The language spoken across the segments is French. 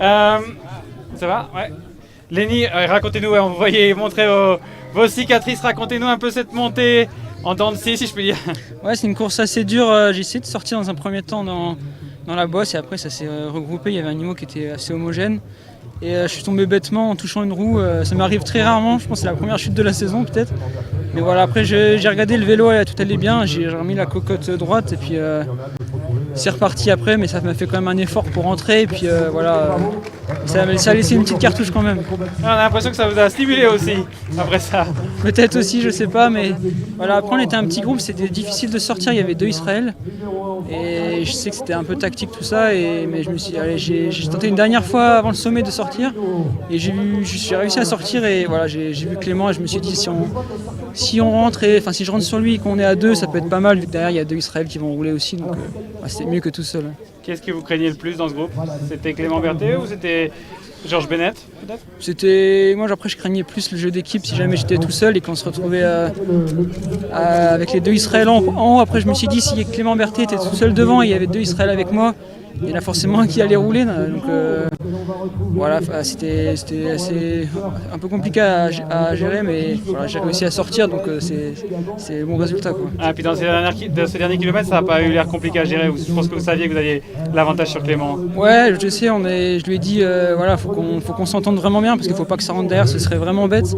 Euh, Ça va? Ouais. Lenny, racontez-nous, on vous voyait montrer vos cicatrices, racontez-nous un peu cette montée en dents de scie, si je puis dire. Ouais, c'est une course assez dure. J'ai essayé de sortir dans un premier temps dans la bosse et après ça s'est regroupé. Il y avait un niveau qui était assez homogène. Et je suis tombé bêtement en touchant une roue. Ça m'arrive très rarement, je pense que c'est la première chute de la saison peut-être. Mais voilà, après j'ai regardé le vélo, tout allait bien. J'ai remis la cocotte droite et puis c'est reparti après. Mais ça m'a fait quand même un effort pour rentrer. Et puis voilà, ça a laissé une petite cartouche quand même. On a l'impression que ça vous a stimulé aussi, après ça. Peut-être aussi, je sais pas, mais voilà, après on était un petit groupe, c'était difficile de sortir, il y avait 2 Israël. Et je sais que c'était un peu tactique tout ça, mais je me suis dit, allez, j'ai tenté une dernière fois avant le sommet de sortir. Et j'ai réussi à sortir et voilà, j'ai vu Clément et je me suis dit si on rentre, si je rentre sur lui et qu'on est à 2, ça peut être pas mal vu que derrière il y a 2 Israël qui vont rouler aussi, donc c'est mieux que tout seul. Qu'est-ce que vous craignez le plus dans ce groupe? C'était Clément Berthet ou c'était Georges Bennett peut-être? Moi après je craignais plus le jeu d'équipe si jamais j'étais tout seul et qu'on se retrouvait avec les 2 Israël en haut. Après je me suis dit si Clément Berthet était tout seul devant et il y avait 2 Israël avec moi, il y en a forcément un qui allait rouler. Donc voilà, c'était assez un peu compliqué à gérer, mais voilà, j'ai réussi à sortir, donc c'est le bon résultat, quoi. Ah, puis dans ce dernier kilomètre, ça n'a pas eu l'air compliqué à gérer. Je pense que vous saviez que vous aviez l'avantage sur Clément. Ouais, je sais, je lui ai dit, voilà, faut qu'on s'entende vraiment bien, parce qu'il ne faut pas que ça rentre derrière, ce serait vraiment bête.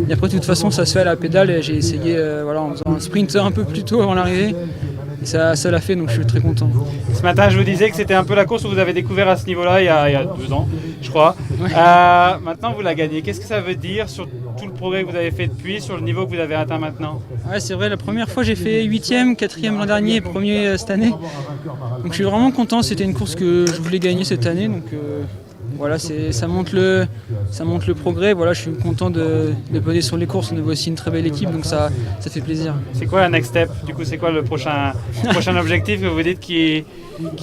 Et après, de toute façon, ça se fait à la pédale, et j'ai essayé voilà, en faisant un sprint un peu plus tôt avant l'arrivée. Et ça l'a fait, donc je suis très content. Ce matin, je vous disais que c'était un peu la course où vous avez découvert à ce niveau-là il y a 2 ans, je crois. Ouais. Maintenant, vous la gagnez. Qu'est-ce que ça veut dire sur tout le progrès que vous avez fait depuis, sur le niveau que vous avez atteint maintenant? Ouais, c'est vrai, la première fois, j'ai fait 8e, 4e l'an dernier, 1er cette année. Donc je suis vraiment content, c'était une course que je voulais gagner cette année. Donc voilà, ça montre le progrès. Voilà, je suis content de poser sur les courses. On avait aussi une très belle équipe, donc ça fait plaisir. C'est quoi la next step? Du coup, c'est quoi le prochain objectif que vous dites qui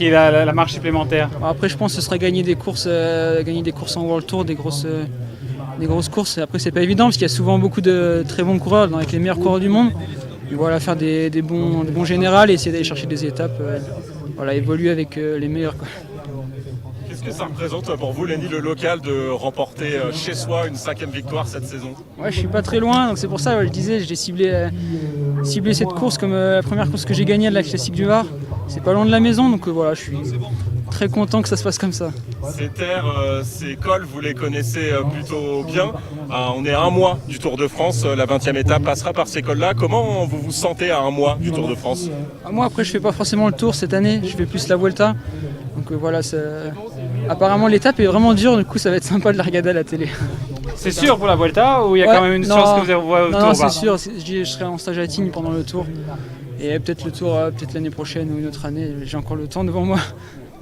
est la marche supplémentaire? Après, je pense que ce sera gagner des courses en World Tour, des grosses courses. Après, c'est pas évident parce qu'il y a souvent beaucoup de très bons coureurs avec les meilleurs coureurs du monde. Et voilà, faire des bons générales et essayer d'aller chercher des étapes. Voilà, évoluer avec les meilleurs, quoi. Qu'est-ce que ça représente pour vous, Lenny, le local, de remporter chez soi une 5e victoire cette saison? Ouais, je suis pas très loin, donc c'est pour ça, je disais, j'ai ciblé cette course comme la première course que j'ai gagnée de la Classique du Var. C'est pas loin de la maison, donc voilà, je suis très content que ça se passe comme ça. Ces terres, ces cols, vous les connaissez plutôt bien. On est à 1 mois du Tour de France, la 20e étape passera par ces cols-là. Comment vous vous sentez à 1 mois du Tour de France? Moi, après, je fais pas forcément le Tour cette année, je fais plus la Vuelta. Donc voilà, apparemment l'étape est vraiment dure, du coup ça va être sympa de la regarder à la télé. C'est sûr pour la Vuelta ou il y a quand même une chance que vous voyez au Tour? Non, c'est sûr, je serai en stage à Tignes pendant le Tour. Et peut-être le Tour, peut-être l'année prochaine ou une autre année, j'ai encore le temps devant moi.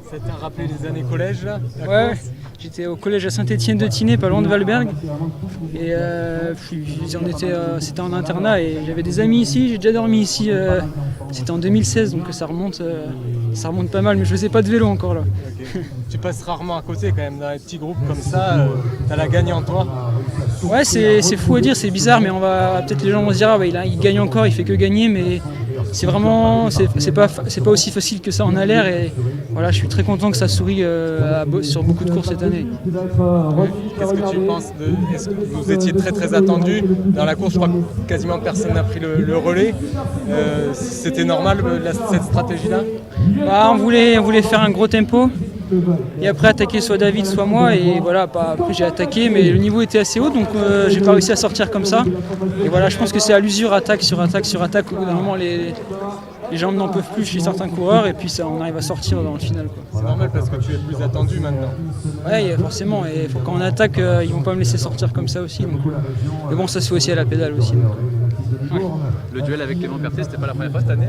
Ça t'a rappelé les années collège là? Ouais, j'étais au collège à Saint-Étienne-de-Tinée, pas loin de Valberg. Et c'était en internat et j'avais des amis ici, j'ai déjà dormi ici. C'était en 2016, donc ça remonte pas mal, mais je faisais pas de vélo encore là. Okay. Tu passes rarement à côté quand même, dans un petit groupe comme ça, t'as la gagne en toi. Ouais, c'est fou à dire, c'est bizarre, mais peut-être les gens vont se dire il gagne encore, il fait que gagner, mais c'est vraiment, c'est pas aussi facile que ça en a l'air. Et voilà, je suis très content que ça sourie sur beaucoup de courses cette année. Qu'est-ce que tu penses est-ce que vous étiez très très attendu dans la course? Je crois que quasiment personne n'a pris le relais. C'était normal cette stratégie-là? On voulait faire un gros tempo et après attaquer soit David soit moi, et voilà, après j'ai attaqué mais le niveau était assez haut, donc j'ai pas réussi à sortir comme ça. Et voilà, je pense que c'est à l'usure, attaque sur attaque sur attaque, au bout d'un moment les jambes n'en peuvent plus chez certains coureurs et puis on arrive à sortir dans le final, quoi. C'est normal parce que tu es plus attendu maintenant. Ouais, forcément, et quand on attaque ils vont pas me laisser sortir comme ça aussi, donc mais bon, ça se fait aussi à la pédale aussi, donc. Le duel avec Clément Berthet, c'était pas la première fois cette année?